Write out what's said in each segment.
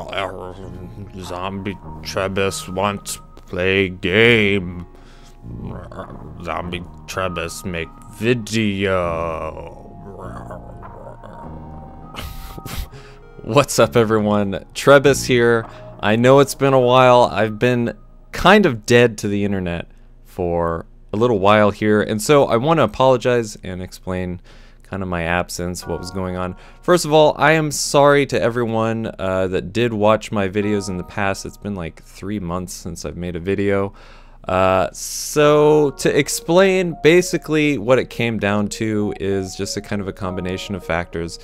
Zombie Trebis wants to play game. Zombie Trebis make video. What's up, everyone? Trebis here. I know it's been a while. I've been kind of dead to the internet for a little while here, and so I want to apologize and explain kind of my absence, what was going on. First of all, I am sorry to everyone that did watch my videos in the past. It's been like 3 months since I've made a video. So to explain, basically what it came down to is just a kind of a combination of factors.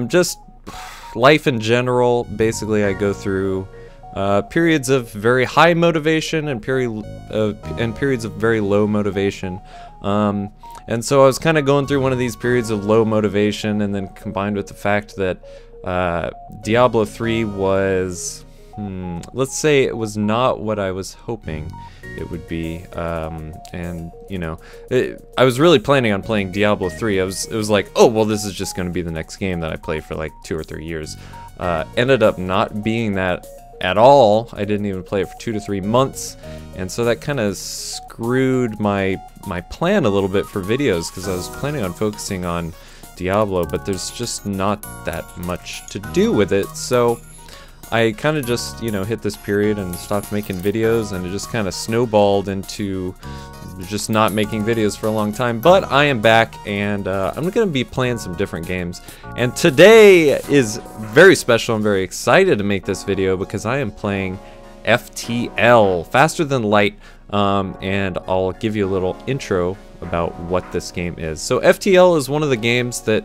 Just life in general. Basically, I go through periods of very high motivation and periods of very low motivation. And so I was kind of going through one of these periods of low motivation, and then combined with the fact that Diablo 3 was, let's say it was not what I was hoping it would be. And you know, I was really planning on playing Diablo 3. It was like, oh well, this is just going to be the next game that I play for like 2 or 3 years. Ended up not being that at all. I didn't even play it for 2 to 3 months, and so that kind of screwed my plan a little bit for videos, because I was planning on focusing on Diablo, but there's just not that much to do with it. So I kind of just, you know, hit this period and stopped making videos, and it just kind of snowballed into just not making videos for a long time. But I am back, and I'm going to be playing some different games. And today is very special. I'm very excited to make this video because I am playing FTL, Faster Than Light, and I'll give you a little intro about what this game is. So FTL is one of the games that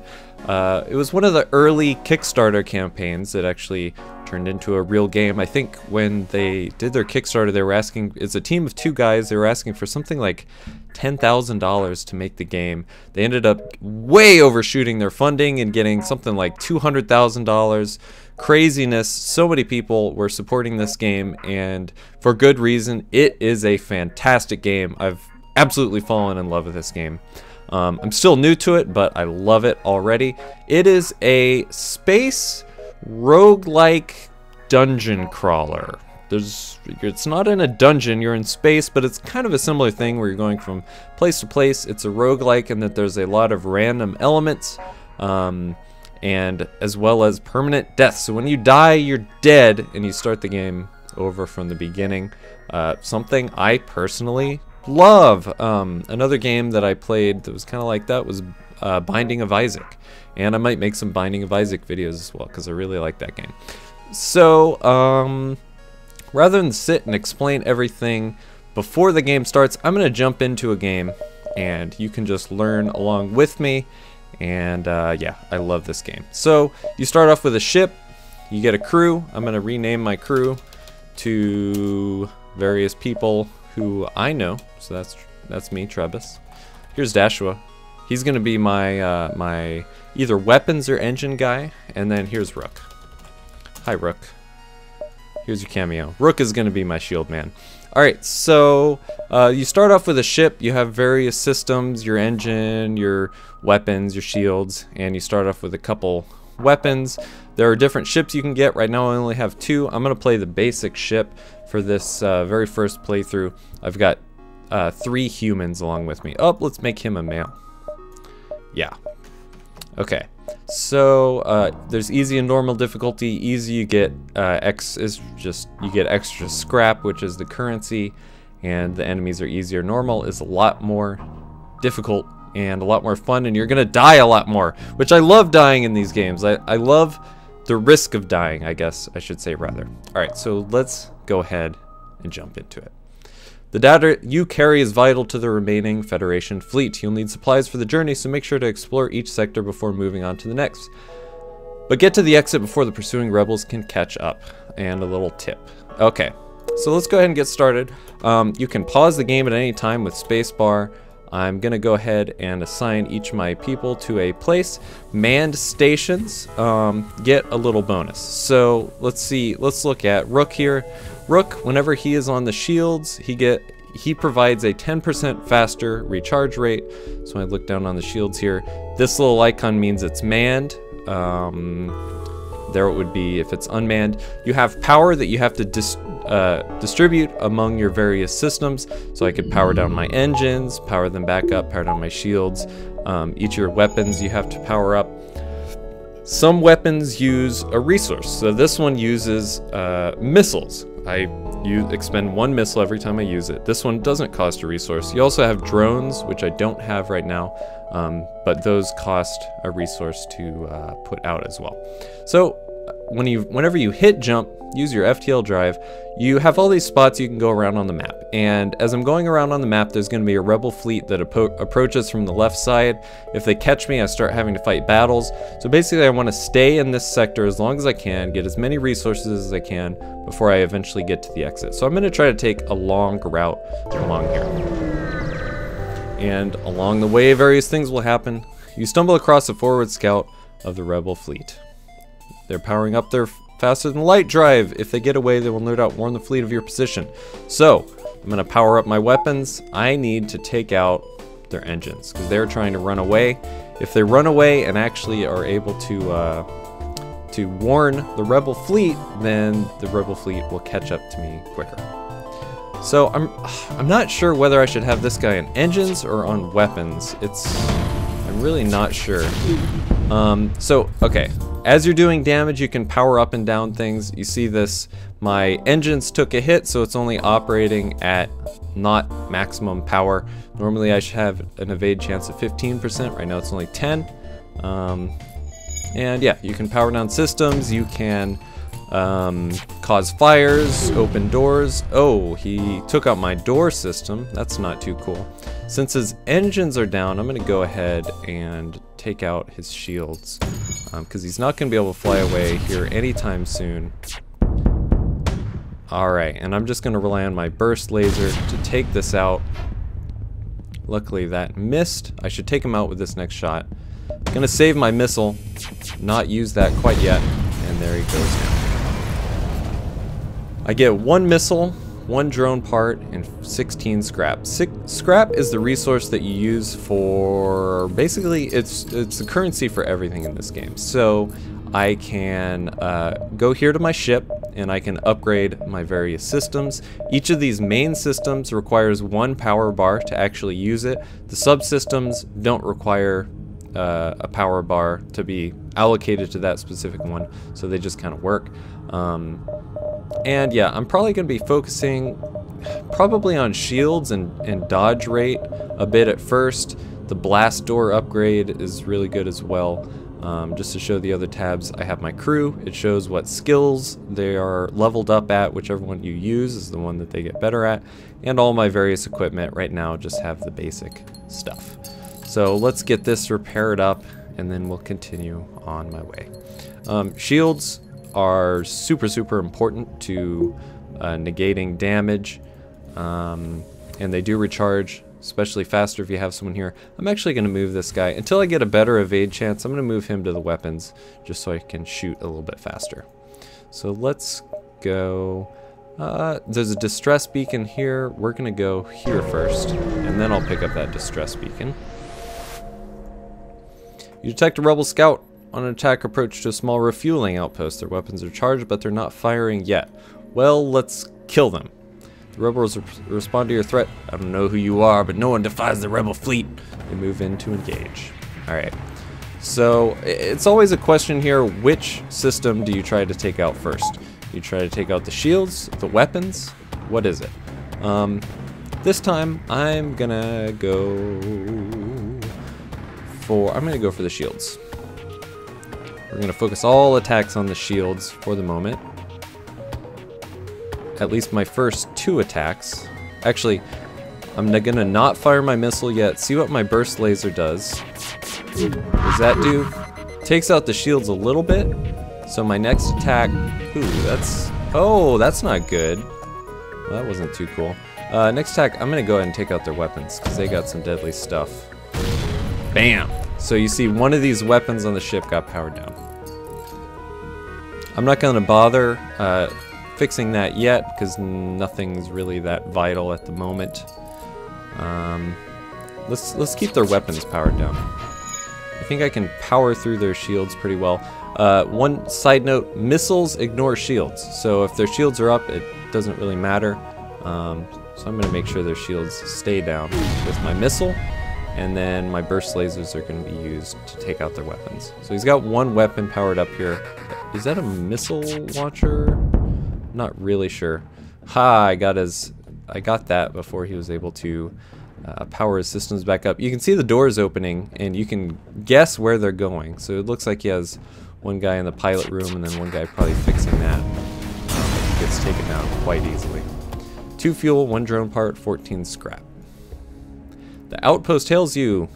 it was one of the early Kickstarter campaigns that actually turned into a real game. I think when they did their Kickstarter, they were asking, it's a team of 2 guys, they were asking for something like $10,000 to make the game. They ended up way overshooting their funding and getting something like $200,000. Craziness. So many people were supporting this game, and for good reason. It is a fantastic game. I've absolutely fallen in love with this game. I'm still new to it, but I love it already. It is a space roguelike dungeon crawler. It's not in a dungeon, you're in space, but it's kind of a similar thing where you're going from place to place. It's a roguelike in that there's a lot of random elements, and as well as permanent death. So when you die, you're dead, and you start the game over from the beginning. Something I personally love. Another game that I played that was kind of like that was Binding of Isaac, and I might make some Binding of Isaac videos as well because I really like that game. So rather than sit and explain everything before the game starts, I'm gonna jump into a game and you can just learn along with me. And yeah, I love this game. So you start off with a ship, you get a crew. I'm gonna rename my crew to various people who I know. So that's me, Trebis. Here's Dashua. He's gonna be my my either weapons or engine guy. And then here's Rook. Hi, Rook. Here's your cameo. Rook is gonna be my shield man. Alright, so you start off with a ship. You have various systems, your engine, your weapons, your shields, and you start off with a couple weapons. There are different ships you can get. Right now I only have 2. I'm gonna play the basic ship for this very first playthrough. I've got 3 humans along with me. Oh, let's make him a male. Yeah. Okay. So there's easy and normal difficulty. Easy, you get X is just you get extra scrap, which is the currency, and the enemies are easier. Normal is a lot more difficult and a lot more fun, and you're gonna die a lot more, which I love dying in these games. I love the risk of dying, I guess I should say rather. Alright, so let's go ahead and jump into it. The data you carry is vital to the remaining Federation fleet. You'll need supplies for the journey, so make sure to explore each sector before moving on to the next. But get to the exit before the pursuing rebels can catch up. And a little tip. Okay, so let's go ahead and get started. You can pause the game at any time with spacebar. I'm gonna go ahead and assign each of my people to a place. Manned stations get a little bonus. So let's see, let's look at Rook here. Rook, whenever he is on the shields, he provides a 10% faster recharge rate. So I look down on the shields here. This little icon means it's manned. there it would be if it's unmanned. You have power that you have to distribute among your various systems. So I could power down my engines, power them back up, power down my shields. Each of your weapons you have to power up. Some weapons use a resource. So this one uses missiles. I expend 1 missile every time I use it. This one doesn't cost a resource. You also have drones, which I don't have right now, but those cost a resource to put out as well. So whenever you hit jump, use your FTL drive, you have all these spots you can go around on the map. And as I'm going around on the map, there's going to be a rebel fleet that approaches from the left side. If they catch me, I start having to fight battles. So basically I want to stay in this sector as long as I can, get as many resources as I can before I eventually get to the exit. So I'm going to try to take a long route along here. And along the way, various things will happen. You stumble across a forward scout of the rebel fleet. They're powering up their faster than light drive. If they get away, they will no doubt warn the fleet of your position. So I'm going to power up my weapons. I need to take out their engines because they're trying to run away. If they run away and actually are able to warn the rebel fleet, then the rebel fleet will catch up to me quicker. So I'm not sure whether I should have this guy on engines or on weapons. I'm really not sure. So okay. As you're doing damage, you can power up and down things. You see this, my engines took a hit, so it's only operating at not maximum power. Normally I should have an evade chance of 15%, right now it's only 10. And yeah, you can power down systems, you can cause fires, open doors. Oh, he took out my door system, that's not too cool. Since his engines are down, I'm gonna go ahead and take out his shields because he's not going to be able to fly away here anytime soon. Alright, and I'm just going to rely on my burst laser to take this out. Luckily that missed. I should take him out with this next shot. Going to save my missile, not use that quite yet, and there he goes now. I get 1 missile, 1 drone part, and 16 scrap. Scrap is the resource that you use for, basically, it's the currency for everything in this game. So I can go here to my ship, and I can upgrade my various systems. Each of these main systems requires 1 power bar to actually use it. The subsystems don't require a power bar to be allocated to that specific one, so they just kind of work. And yeah, I'm probably going to be focusing probably on shields and dodge rate a bit at first. The blast door upgrade is really good as well. Just to show the other tabs, I have my crew. It shows what skills they are leveled up at. Whichever one you use is the one that they get better at. And all my various equipment right now just have the basic stuff. So let's get this repaired up and then we'll continue on my way. Shields are super important to negating damage, and they do recharge, especially faster if you have someone here. I'm actually going to move this guy until I get a better evade chance. I'm going to move him to the weapons just so I can shoot a little bit faster. So let's go. There's a distress beacon here. We're going to go here first, and then I'll pick up that distress beacon. You detect a rebel scout on an attack approach to a small refueling outpost. Their weapons are charged, but they're not firing yet. Well, let's kill them. The rebels respond to your threat. I don't know who you are, but no one defies the rebel fleet. They move in to engage. Alright. So, it's always a question here, which system do you try to take out first? You try to take out the shields, the weapons? What is it? This time, I'm gonna go for the shields. We're going to focus all attacks on the shields for the moment. At least my first 2 attacks. Actually, I'm going to not fire my missile yet. See what my burst laser does. Does that do? Takes out the shields a little bit. So my next attack... Ooh, that's not good. Well, that wasn't too cool. Next attack, I'm going to go ahead and take out their weapons because they got some deadly stuff. Bam! So you see one of these weapons on the ship got powered down. I'm not going to bother fixing that yet because nothing's really that vital at the moment. Let's keep their weapons powered down. I think I can power through their shields pretty well. One side note, missiles ignore shields. So if their shields are up, it doesn't really matter. So I'm going to make sure their shields stay down with my missile. And then my burst lasers are going to be used to take out their weapons. So he's got one weapon powered up here. Is that a missile launcher? Not really sure. Ha, I got that before he was able to power his systems back up. You can see the doors opening, and you can guess where they're going. So it looks like he has one guy in the pilot room, and then one guy probably fixing that. He gets taken out quite easily. 2 fuel, 1 drone part, 14 scrap. The outpost hails you.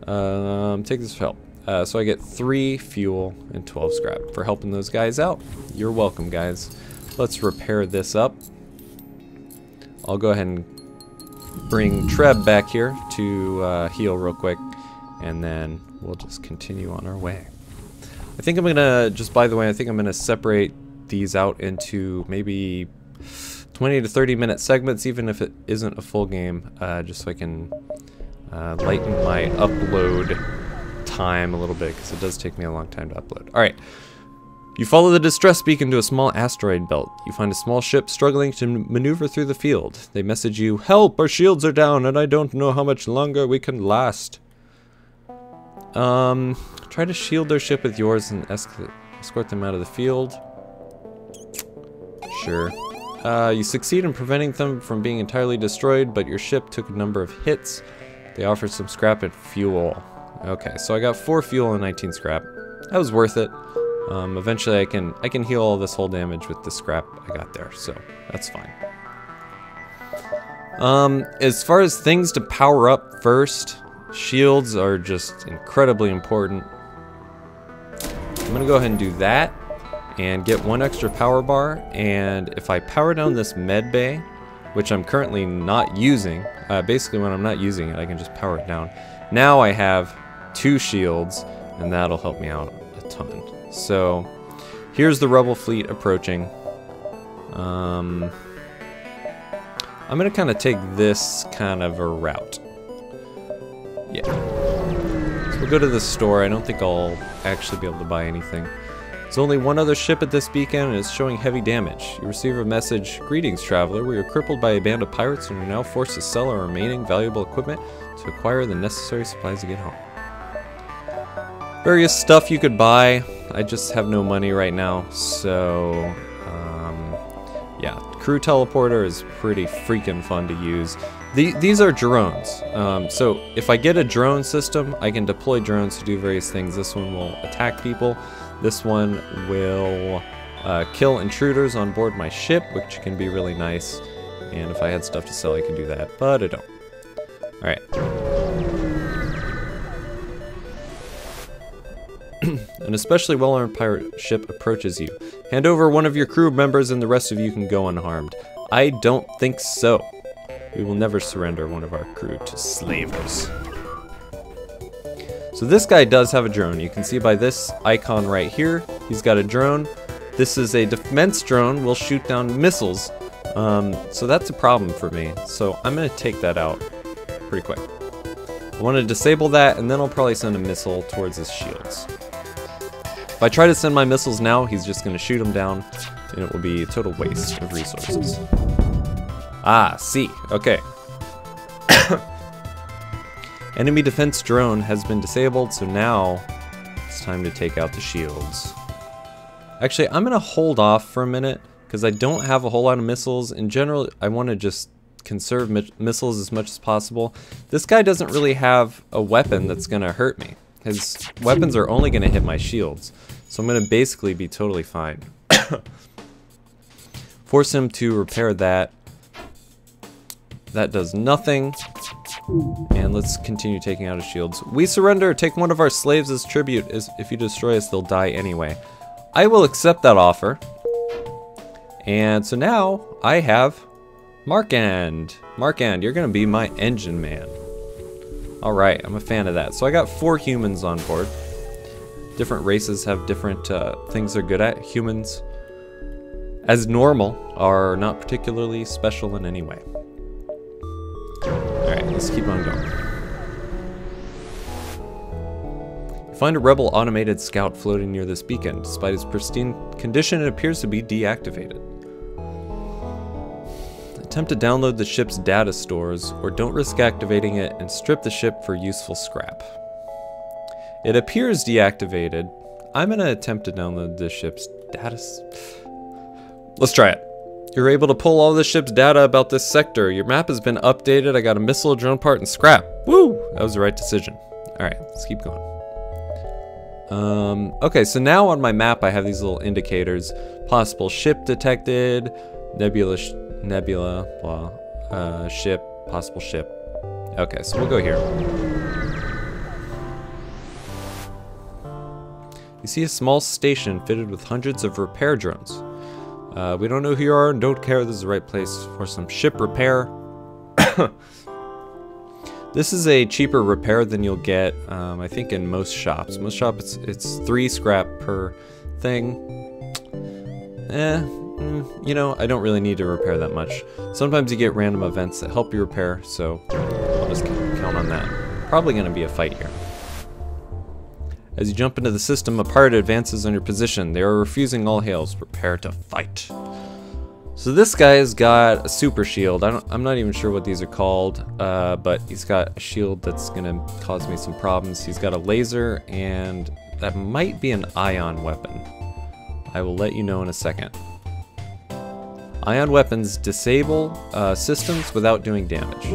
Take this for help. So I get 3 fuel and 12 scrap for helping those guys out. You're welcome, guys. Let's repair this up. I'll go ahead and bring Treb back here to heal real quick, and then we'll just continue on our way. I think I'm gonna, just by the way, I think I'm gonna separate these out into maybe 20 to 30 minute segments, even if it isn't a full game, just so I can lighten my upload time a little bit, because it does take me a long time to upload. Alright, you follow the distress beacon to a small asteroid belt. You find a small ship struggling to maneuver through the field. They message you, "Help, our shields are down and I don't know how much longer we can last." Try to shield their ship with yours and escort them out of the field. Sure. You succeed in preventing them from being entirely destroyed, but your ship took a number of hits. They offered some scrap and fuel. Okay, so I got 4 fuel and 19 scrap. That was worth it. Eventually I can heal all this whole damage with the scrap I got there, so that's fine. As far as things to power up first, shields are just incredibly important. I'm gonna go ahead and do that and get 1 extra power bar, and if I power down this med bay, which I'm currently not using, basically when I'm not using it I can just power it down. Now I have 2 shields, and that'll help me out a ton. So here's the rebel fleet approaching. I'm gonna kind of take this kind of a route. Yeah. So we'll go to the store. I don't think I'll actually be able to buy anything. There's only one other ship at this beacon, and it's showing heavy damage. You receive a message: "Greetings, traveler. We are crippled by a band of pirates and are now forced to sell our remaining valuable equipment to acquire the necessary supplies to get home." Various stuff you could buy. I just have no money right now, so yeah. Crew teleporter is pretty freaking fun to use. These are drones, so if I get a drone system, I can deploy drones to do various things. This one will attack people. This one will kill intruders on board my ship, which can be really nice. And if I had stuff to sell, I could do that, but I don't. Alright. An especially well-armed pirate ship approaches you. Hand over one of your crew members and the rest of you can go unharmed. I don't think so. We will never surrender one of our crew to slavers. So this guy does have a drone. You can see by this icon right here, he's got a drone. This is a defense drone, will shoot down missiles. So that's a problem for me. So I'm gonna take that out pretty quick. I want to disable that, and then I'll probably send a missile towards his shields. If I try to send my missiles now, he's just gonna shoot them down, and it will be a total waste of resources. Ah, see, okay. Enemy defense drone has been disabled, so now it's time to take out the shields. Actually, I'm gonna hold off for a minute, because I don't have a whole lot of missiles. In general, I want to just conserve missiles as much as possible. This guy doesn't really have a weapon that's gonna hurt me. His weapons are only gonna hit my shields, so I'm gonna basically be totally fine. Force him to repair that. That does nothing. And let's continue taking out his shields. We surrender. Take one of our slaves as tribute. If you destroy us, they'll die anyway. I will accept that offer. And so now I have Markand. Markand, you're going to be my engine man. Alright, I'm a fan of that. So I got 4 humans on board. Different races have different things they're good at. Humans, as normal, are not particularly special in any way. Alright, let's keep on going. You find a rebel automated scout floating near this beacon. Despite its pristine condition, it appears to be deactivated. Attempt to download the ship's data stores, or don't risk activating it and strip the ship for useful scrap. It appears deactivated. I'm gonna attempt to download the ship's data. Let's try it. You're able to pull all the ship's data about this sector. Your map has been updated. I got a missile, a drone part, and scrap. Woo! That was the right decision. Alright, let's keep going. Okay, so now on my map I have these little indicators. Possible ship detected, nebula, ship, possible ship. Okay, so we'll go here. You see a small station fitted with hundreds of repair drones. We don't know who you are and don't care. This is the right place for some ship repair. This is a cheaper repair than you'll get, I think, in most shops. Most shops, it's 3 scrap per thing. You know, I don't really need to repair that much. Sometimes you get random events that help you repair, so I'll just count on that. Probably going to be a fight here. As you jump into the system, a pirate advances on your position. They are refusing all hails. Prepare to fight. So this guy's got a super shield. I'm not even sure what these are called, but he's got a shield that's gonna cause me some problems. He's got a laser, and that might be an ion weapon. I will let you know in a second. Ion weapons disable systems without doing damage.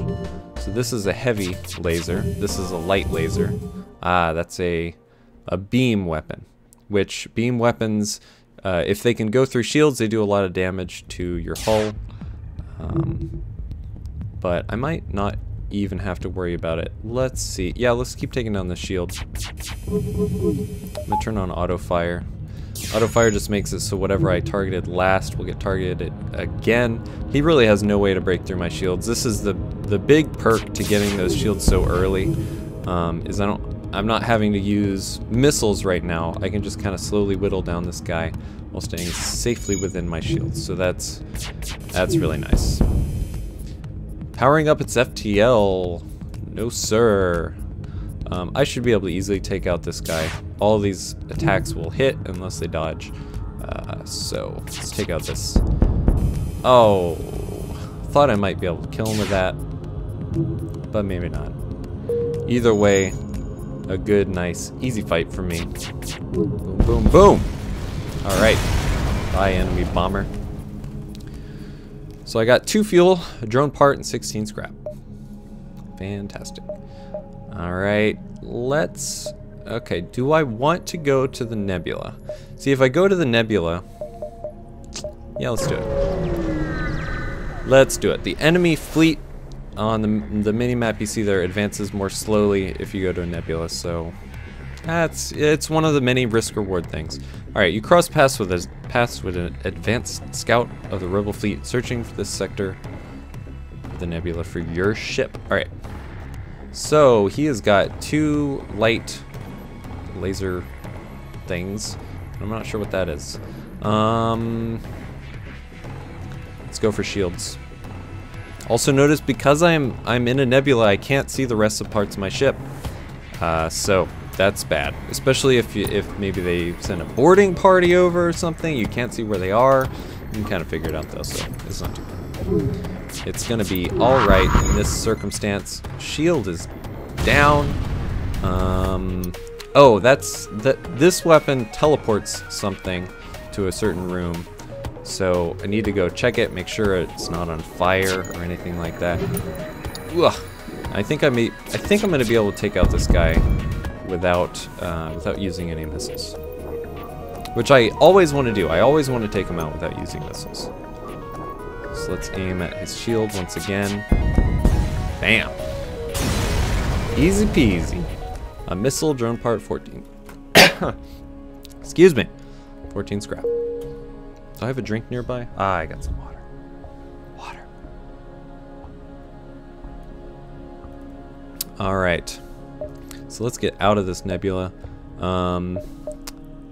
So this is a heavy laser. This is a light laser. That's a beam weapon, which beam weapons, if they can go through shields, they do a lot of damage to your hull. But I might not even have to worry about it. Let's see. Yeah, let's keep taking down the shield. I'm gonna turn on auto fire. Auto fire just makes it so whatever I targeted last will get targeted again. He really has no way to break through my shields. This is the big perk to getting those shields so early, is I'm not having to use missiles right now. I can just kind of slowly whittle down this guy while staying safely within my shields. So that's really nice. Powering up its FTL. No sir. I should be able to easily take out this guy. All these attacks will hit unless they dodge. So let's take out this. Oh, thought I might be able to kill him with that, but maybe not. Either way, a good, nice, easy fight for me. Boom, boom, boom! Alright. Bye, enemy bomber. So I got 2 fuel, a drone part, and 16 scrap. Fantastic. Alright, let's... Okay, do I want to go to the nebula? See, if I go to the nebula... Yeah, let's do it. Let's do it. The enemy fleet on the mini-map you see there advances more slowly if you go to a nebula, so it's one of the many risk-reward things. Alright, you cross paths with an advanced scout of the rebel fleet searching for this sector of the nebula for your ship. Alright, so he has got 2 light laser things. I'm not sure what that is. Let's go for shields. Also notice, because I'm in a nebula, I can't see the rest of parts of my ship. So that's bad. Especially if maybe they send a boarding party over or something, you can't see where they are. You can kind of figure it out though, so it's not too bad. It's gonna be alright in this circumstance. Shield is down. Oh, this weapon teleports something to a certain room. So I need to go check it, make sure it's not on fire or anything like that. Ugh. I think I'm gonna be able to take out this guy without using any missiles, which I always want to do. I always want to take him out without using missiles. So let's aim at his shield once again. Bam. Easy peasy. A missile, drone part, 14. Excuse me. 14 scrap. Do I have a drink nearby? Ah, I got some water. Water. Alright. So let's get out of this nebula.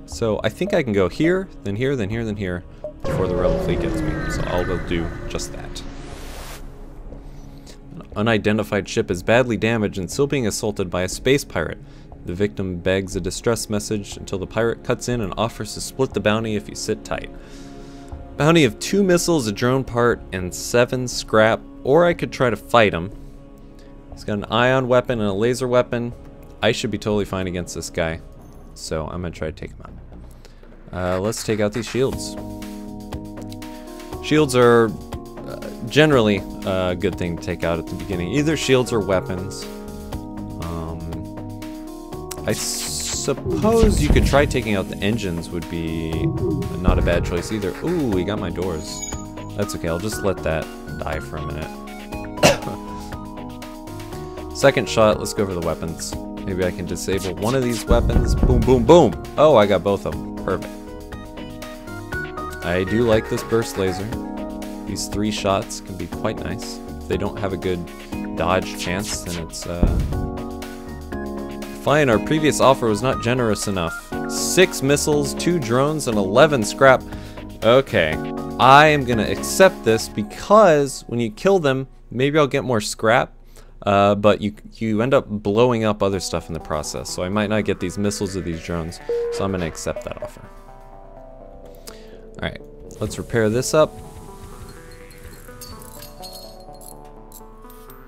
So I think I can go here, then here, then here, then here, before the rebel fleet gets me. So I'll go do just that. An unidentified ship is badly damaged and still being assaulted by a space pirate. The victim begs a distress message until the pirate cuts in and offers to split the bounty if you sit tight. Bounty of 2 missiles, a drone part, and 7 scrap. Or I could try to fight him. He's got an ion weapon and a laser weapon. I should be totally fine against this guy. So I'm going to try to take him out. Let's take out these shields. Shields are generally a good thing to take out at the beginning. Either shields or weapons. I suppose you could try taking out the engines would be not a bad choice either. Ooh, we got my doors. That's okay, I'll just let that die for a minute. Second shot, let's go for the weapons. Maybe I can disable one of these weapons. Boom, boom, boom. Oh, I got both of them. Perfect. I do like this burst laser. These 3 shots can be quite nice. If they don't have a good dodge chance, then it's fine. Our previous offer was not generous enough. 6 missiles, 2 drones, and 11 scrap. Okay, I am gonna accept this because when you kill them, maybe I'll get more scrap, but you end up blowing up other stuff in the process. So I might not get these missiles or these drones. So I'm gonna accept that offer. All right, let's repair this up.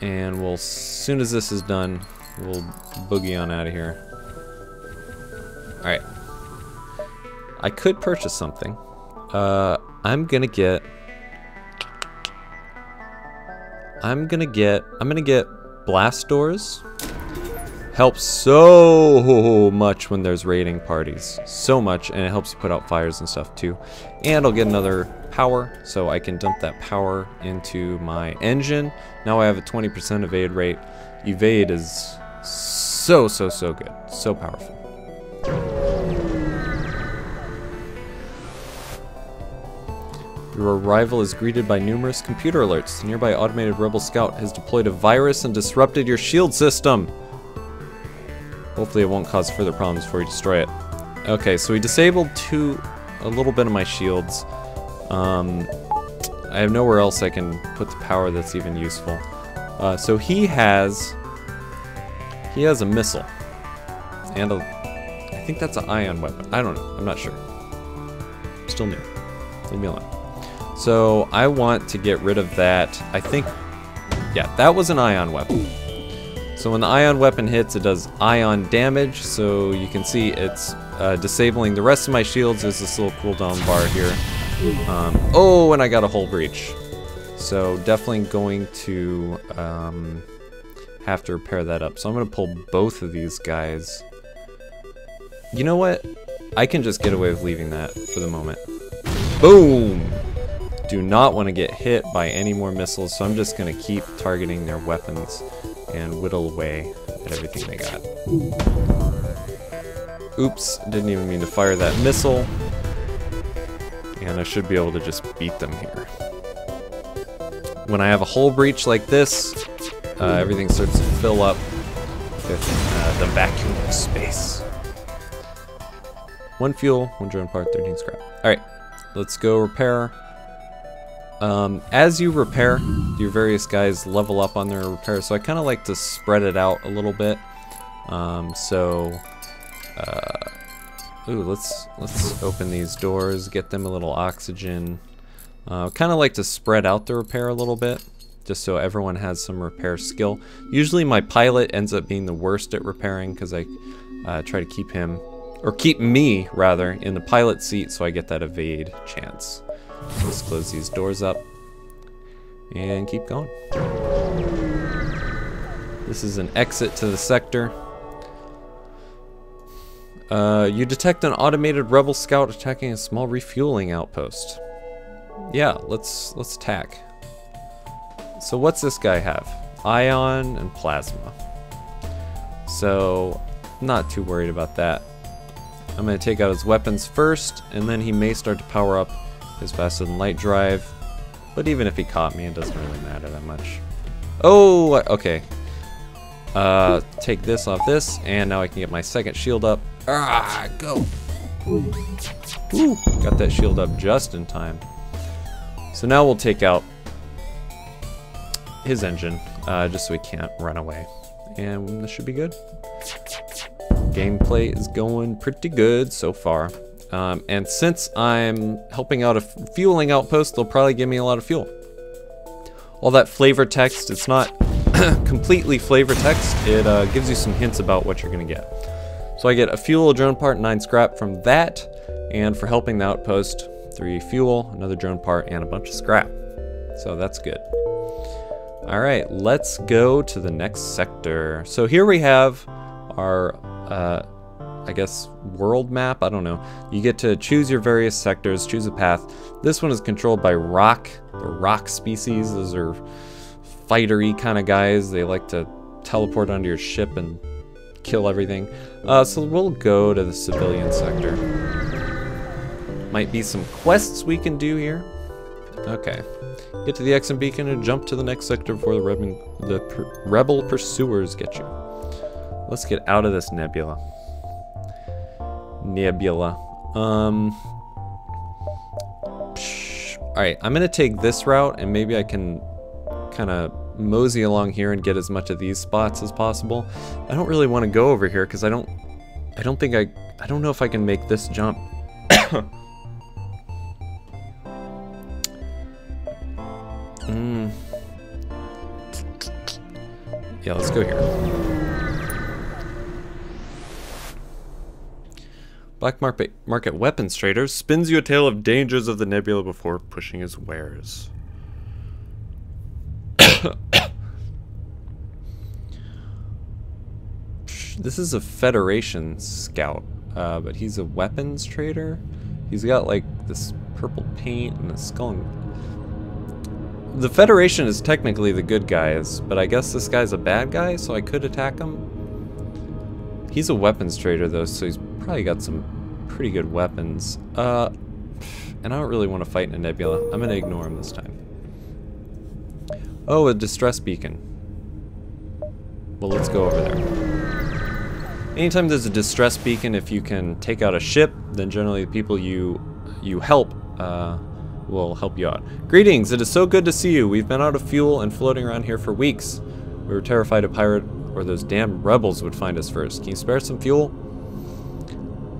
And we'll, as soon as this is done, we'll boogie on out of here. Alright. I could purchase something. I'm gonna get blast doors. Helps so much when there's raiding parties. So much, and it helps you put out fires and stuff too. And I'll get another power, so I can dump that power into my engine. Now I have a 20% evade rate. Evade is so good. So powerful. Your arrival is greeted by numerous computer alerts. The nearby automated rebel scout has deployed a virus and disrupted your shield system. Hopefully it won't cause further problems before you destroy it. Okay, so we disabled a little bit of my shields. I have nowhere else I can put the power that's even useful. So he has a missile. And I think that's an ion weapon. I don't know. I'm not sure. Still new. Leave me alone. So I want to get rid of that. I think, yeah, that was an ion weapon. So when the ion weapon hits, it does ion damage. So you can see it's disabling the rest of my shields. There's this little cooldown bar here. Oh, and I got a hull breach. So definitely going to have to repair that up. So I'm going to pull both of these guys. You know what? I can just get away with leaving that for the moment. Boom! Do not want to get hit by any more missiles, so I'm just going to keep targeting their weapons and whittle away at everything they got. Oops, didn't even mean to fire that missile. And I should be able to just beat them here. When I have a hull breach like this, everything starts to fill up with the vacuum of space. 1 fuel, 1 drone part, 13 scrap. Alright, let's go repair. As you repair, your various guys level up on their repair, so I kind of like to spread it out a little bit. Ooh, let's open these doors, get them a little oxygen. Kind of like to spread out the repair a little bit, just so everyone has some repair skill. Usually my pilot ends up being the worst at repairing because I try to keep him, or keep me rather, in the pilot seat so I get that evade chance. So let's close these doors up and keep going. This is an exit to the sector. You detect an automated rebel scout attacking a small refueling outpost. Yeah, let's attack. So what's this guy have? Ion and plasma. So not too worried about that. I'm gonna take out his weapons first, and then he may start to power up his faster than light drive. But even if he caught me, it doesn't really matter that much. Oh, okay. Take this off this, and now I can get my second shield up. Ah, go! Ooh, got that shield up just in time. So now we'll take out his engine, just so he can't run away. And this should be good. gameplay is going pretty good so far. And since I'm helping out a fueling outpost, they'll probably give me a lot of fuel. All that flavor text, it's not completely flavor text, it gives you some hints about what you're gonna get. So I get a fuel, a drone part, 9 scrap from that, and for helping the outpost, 3 fuel, another drone part, and a bunch of scrap. So that's good. All right, let's go to the next sector. So here we have our, I guess, world map, I don't know. You get to choose your various sectors, choose a path. This one is controlled by rock, the rock species. Those are fightery kind of guys. They like to teleport onto your ship and kill everything. So we'll go to the civilian sector. Might be some quests we can do here. Okay. Get to the Exim beacon and jump to the next sector before the rebel pursuers get you. Let's get out of this nebula. Alright, I'm gonna take this route and maybe I can kind of mosey along here and get as much of these spots as possible. I don't really want to go over here because I don't know if I can make this jump. Yeah, let's go here. Black market weapons trader spins you a tale of dangers of the nebula before pushing his wares. This is a Federation scout, but he's a weapons trader. He's got like this purple paint and a skull. The Federation is technically the good guys, but I guess this guy's a bad guy, so I could attack him. He's a weapons trader though, so he's probably got some pretty good weapons. And I don't really want to fight in a nebula. I'm gonna ignore him this time. Oh, a distress beacon. Well, let's go over there. Anytime there's a distress beacon, if you can take out a ship, then generally the people you help will help you out. Greetings, it is so good to see you. We've been out of fuel and floating around here for weeks. We were terrified a pirate or those damn rebels would find us first. Can you spare some fuel?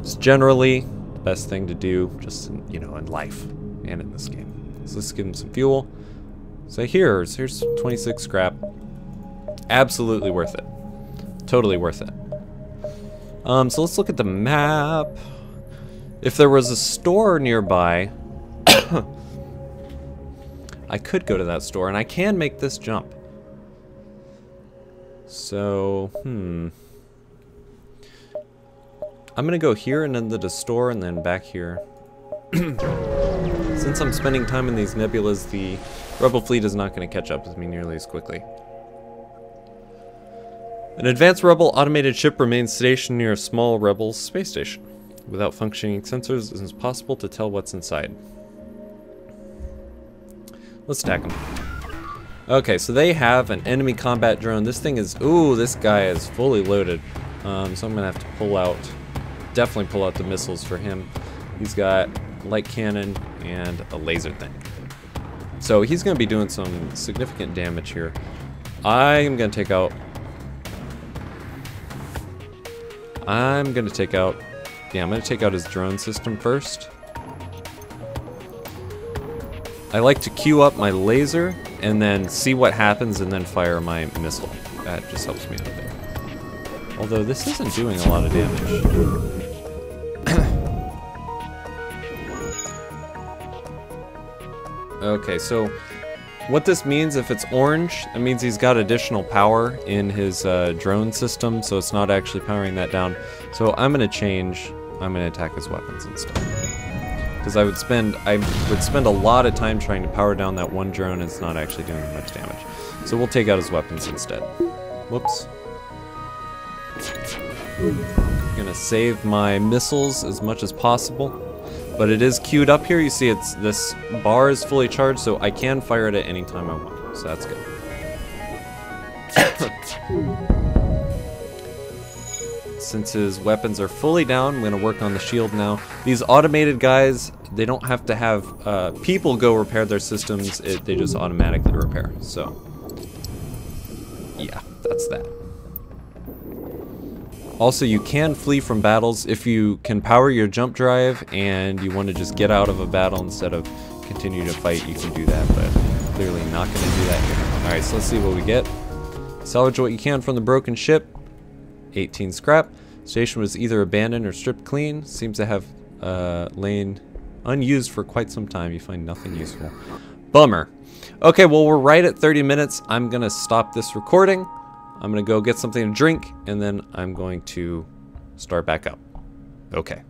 It's generally the best thing to do, just in, you know, in life and in this game. So let's give them some fuel. So here's 26 scrap. Absolutely worth it. Totally worth it. So let's look at the map. If there was a store nearby, I could go to that store, and I can make this jump. So, I'm gonna go here and then to the store and then back here. Since I'm spending time in these nebulas, the rebel fleet is not gonna catch up with me nearly as quickly. An advanced rebel automated ship remains stationed near a small rebel space station. Without functioning sensors, it is impossible to tell what's inside. Let's attack them. Okay, so they have an enemy combat drone. This thing is, ooh, this guy is fully loaded. So I'm gonna have to definitely pull out the missiles for him. He's got light cannon and a laser thing. So he's gonna be doing some significant damage here. I'm gonna take out his drone system first. I like to queue up my laser and then see what happens and then fire my missile. That just helps me out there. Although this isn't doing a lot of damage. Okay, so what this means, if it's orange, it means he's got additional power in his drone system, so it's not actually powering that down. So I'm gonna attack his weapons instead. Because I would spend a lot of time trying to power down that one drone, and it's not actually doing much damage. So we'll take out his weapons instead. Whoops. Gonna save my missiles as much as possible. But it is queued up here. You see this bar is fully charged, so I can fire it at any time I want. So that's good. Since his weapons are fully down, I'm gonna work on the shield now. These automated guys, they don't have to have people go repair their systems. They just automatically repair. So, yeah, that's that. Also, you can flee from battles if you can power your jump drive and you want to just get out of a battle instead of continue to fight. You can do that, but clearly not going to do that here. Alright, so let's see what we get. Salvage what you can from the broken ship. 18 scrap. Station was either abandoned or stripped clean. Seems to have lain unused for quite some time. You find nothing useful. Bummer. Okay, well, we're right at 30 minutes. I'm going to stop this recording. I'm going to go get something to drink, and then I'm going to start back up. Okay.